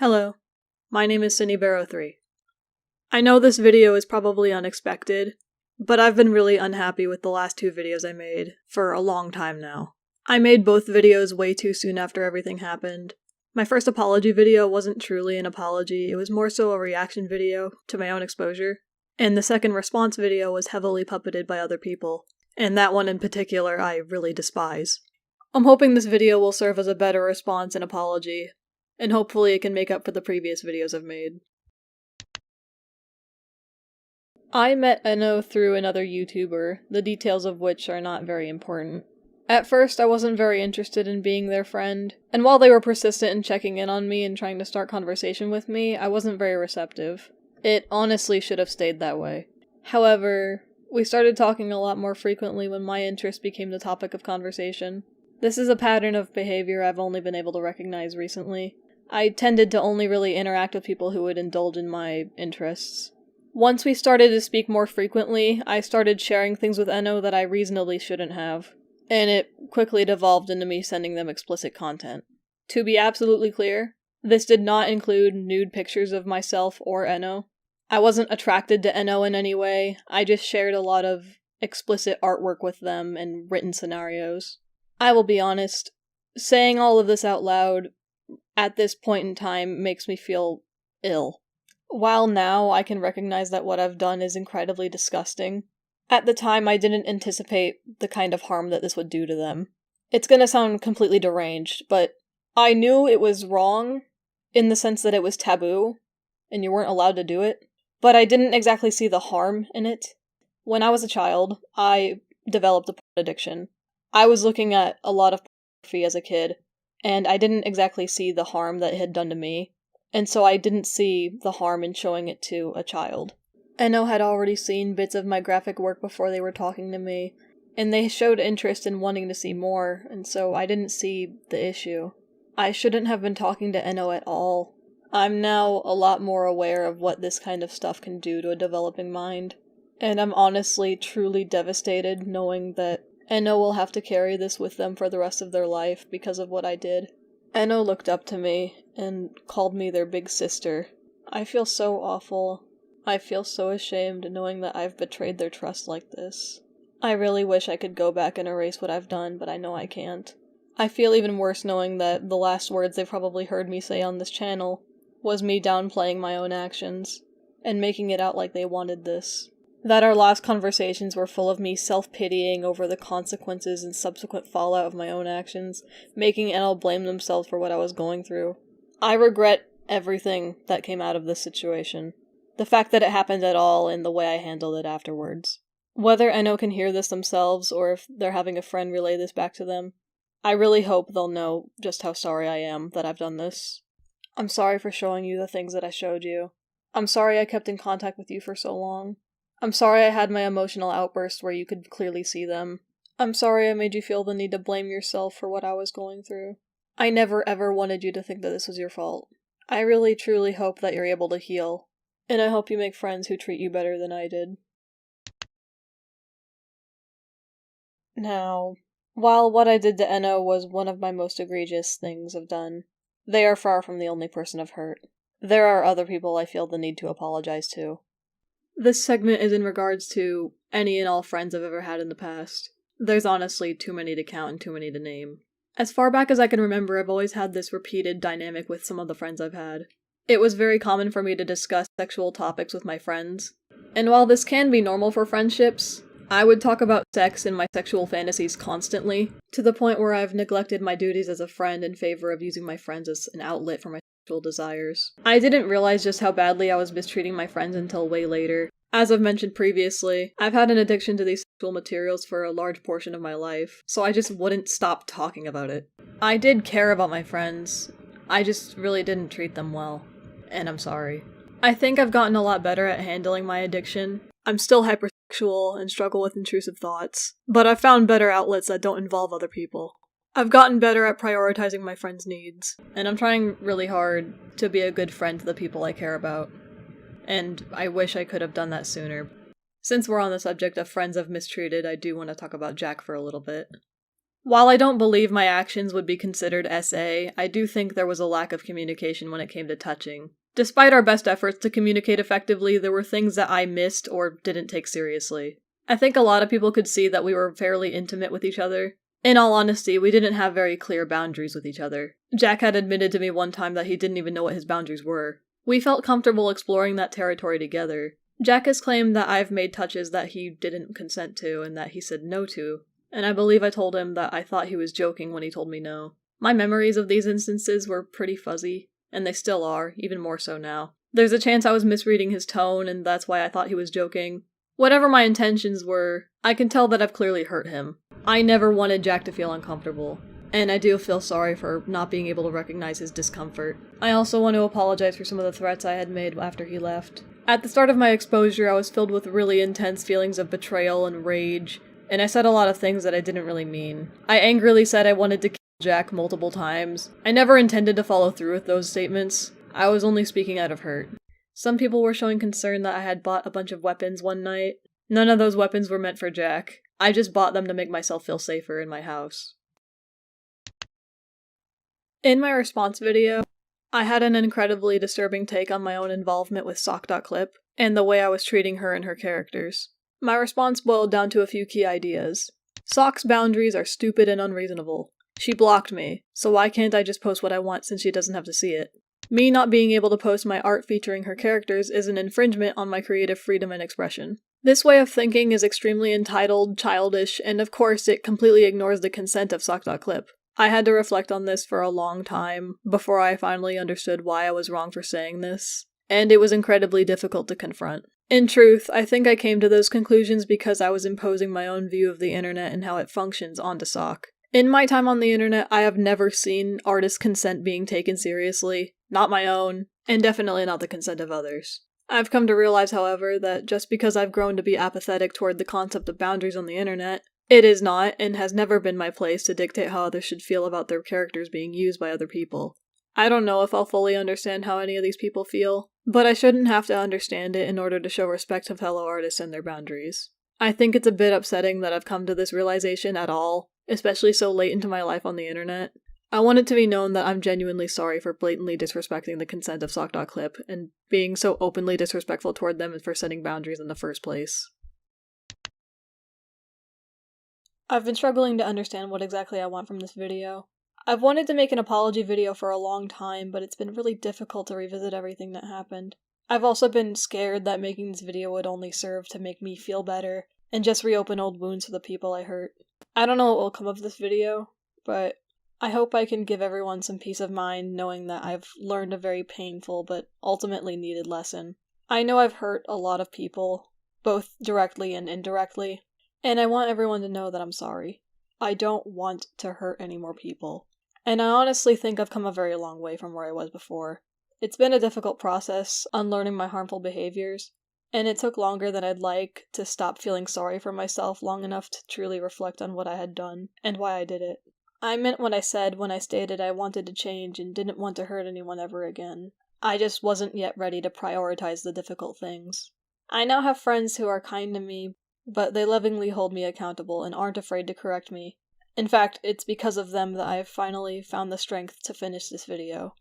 Hello, my name is Synnibear03. I know this video is probably unexpected, but I've been really unhappy with the last two videos I made for a long time now. I made both videos way too soon after everything happened. My first apology video wasn't truly an apology, it was more so a reaction video to my own exposure. And the second response video was heavily puppeted by other people, and that one in particular I really despise. I'm hoping this video will serve as a better response and apology, and hopefully it can make up for the previous videos I've made. I met Enno through another YouTuber, the details of which are not very important. At first, I wasn't very interested in being their friend, and while they were persistent in checking in on me and trying to start conversation with me, I wasn't very receptive. It honestly should have stayed that way. However, we started talking a lot more frequently when my interest became the topic of conversation. This is a pattern of behavior I've only been able to recognize recently. I tended to only really interact with people who would indulge in my interests. Once we started to speak more frequently, I started sharing things with Enno that I reasonably shouldn't have, and it quickly devolved into me sending them explicit content. To be absolutely clear, this did not include nude pictures of myself or Enno. I wasn't attracted to Enno in any way, I just shared a lot of explicit artwork with them and written scenarios. I will be honest, saying all of this out loud at this point in time makes me feel ill. While now I can recognize that what I've done is incredibly disgusting, at the time I didn't anticipate the kind of harm that this would do to them. It's gonna sound completely deranged, but I knew it was wrong in the sense that it was taboo, and you weren't allowed to do it, but I didn't exactly see the harm in it. When I was a child, I developed a porn addiction. I was looking at a lot of pornography as a kid, and I didn't exactly see the harm that it had done to me, and so I didn't see the harm in showing it to a child. Enno had already seen bits of my graphic work before they were talking to me, and they showed interest in wanting to see more, and so I didn't see the issue. I shouldn't have been talking to Enno at all. I'm now a lot more aware of what this kind of stuff can do to a developing mind, and I'm honestly truly devastated knowing that Enno will have to carry this with them for the rest of their life because of what I did. Enno looked up to me and called me their big sister. I feel so awful. I feel so ashamed knowing that I've betrayed their trust like this. I really wish I could go back and erase what I've done, but I know I can't. I feel even worse knowing that the last words they've probably heard me say on this channel was me downplaying my own actions and making it out like they wanted this. That our last conversations were full of me self-pitying over the consequences and subsequent fallout of my own actions, making Enno blame themselves for what I was going through. I regret everything that came out of this situation. The fact that it happened at all and the way I handled it afterwards. Whether Enno can hear this themselves or if they're having a friend relay this back to them, I really hope they'll know just how sorry I am that I've done this. I'm sorry for showing you the things that I showed you. I'm sorry I kept in contact with you for so long. I'm sorry I had my emotional outbursts where you could clearly see them. I'm sorry I made you feel the need to blame yourself for what I was going through. I never ever wanted you to think that this was your fault. I really truly hope that you're able to heal, and I hope you make friends who treat you better than I did. Now, while what I did to Enno was one of my most egregious things I've done, they are far from the only person I've hurt. There are other people I feel the need to apologize to. This segment is in regards to any and all friends I've ever had in the past. There's honestly too many to count and too many to name. As far back as I can remember, I've always had this repeated dynamic with some of the friends I've had. It was very common for me to discuss sexual topics with my friends, and while this can be normal for friendships, I would talk about sex and my sexual fantasies constantly, to the point where I've neglected my duties as a friend in favor of using my friends as an outlet for my sexual desires. I didn't realize just how badly I was mistreating my friends until way later. As I've mentioned previously, I've had an addiction to these sexual materials for a large portion of my life, so I just wouldn't stop talking about it. I did care about my friends, I just really didn't treat them well, and I'm sorry. I think I've gotten a lot better at handling my addiction. I'm still hypersexual and struggle with intrusive thoughts, but I've found better outlets that don't involve other people. I've gotten better at prioritizing my friends' needs, and I'm trying really hard to be a good friend to the people I care about. And I wish I could have done that sooner. Since we're on the subject of friends I've mistreated, I do want to talk about Jack for a little bit. While I don't believe my actions would be considered SA, I do think there was a lack of communication when it came to touching. Despite our best efforts to communicate effectively, there were things that I missed or didn't take seriously. I think a lot of people could see that we were fairly intimate with each other. In all honesty, we didn't have very clear boundaries with each other. Jack had admitted to me one time that he didn't even know what his boundaries were. We felt comfortable exploring that territory together. Jack has claimed that I've made touches that he didn't consent to and that he said no to, and I believe I told him that I thought he was joking when he told me no. My memories of these instances were pretty fuzzy, and they still are, even more so now. There's a chance I was misreading his tone, and that's why I thought he was joking. Whatever my intentions were, I can tell that I've clearly hurt him. I never wanted Jack to feel uncomfortable, and I do feel sorry for not being able to recognize his discomfort. I also want to apologize for some of the threats I had made after he left. At the start of my exposure, I was filled with really intense feelings of betrayal and rage, and I said a lot of things that I didn't really mean. I angrily said I wanted to kill Jack multiple times. I never intended to follow through with those statements. I was only speaking out of hurt. Some people were showing concern that I had bought a bunch of weapons one night. None of those weapons were meant for Jack. I just bought them to make myself feel safer in my house. In my response video, I had an incredibly disturbing take on my own involvement with Sock.clip, and the way I was treating her and her characters. My response boiled down to a few key ideas. Sock's boundaries are stupid and unreasonable. She blocked me, so why can't I just post what I want since she doesn't have to see it? Me not being able to post my art featuring her characters is an infringement on my creative freedom and expression. This way of thinking is extremely entitled, childish, and of course it completely ignores the consent of Sock.clip. I had to reflect on this for a long time before I finally understood why I was wrong for saying this, and it was incredibly difficult to confront. In truth, I think I came to those conclusions because I was imposing my own view of the internet and how it functions onto Sock. In my time on the internet, I have never seen artist consent being taken seriously, not my own, and definitely not the consent of others. I've come to realize, however, that just because I've grown to be apathetic toward the concept of boundaries on the internet, it is not, and has never been my place to dictate how others should feel about their characters being used by other people. I don't know if I'll fully understand how any of these people feel, but I shouldn't have to understand it in order to show respect to fellow artists and their boundaries. I think it's a bit upsetting that I've come to this realization at all, especially so late into my life on the internet. I want it to be known that I'm genuinely sorry for blatantly disrespecting the consent of Sock.clip and being so openly disrespectful toward them and for setting boundaries in the first place. I've been struggling to understand what exactly I want from this video. I've wanted to make an apology video for a long time, but it's been really difficult to revisit everything that happened. I've also been scared that making this video would only serve to make me feel better and just reopen old wounds for the people I hurt. I don't know what will come of this video, but I hope I can give everyone some peace of mind knowing that I've learned a very painful but ultimately needed lesson. I know I've hurt a lot of people, both directly and indirectly, and I want everyone to know that I'm sorry. I don't want to hurt any more people. And I honestly think I've come a very long way from where I was before. It's been a difficult process, unlearning my harmful behaviors, and it took longer than I'd like to stop feeling sorry for myself long enough to truly reflect on what I had done and why I did it. I meant what I said when I stated I wanted to change and didn't want to hurt anyone ever again. I just wasn't yet ready to prioritize the difficult things. I now have friends who are kind to me, but they lovingly hold me accountable and aren't afraid to correct me. In fact, it's because of them that I've finally found the strength to finish this video.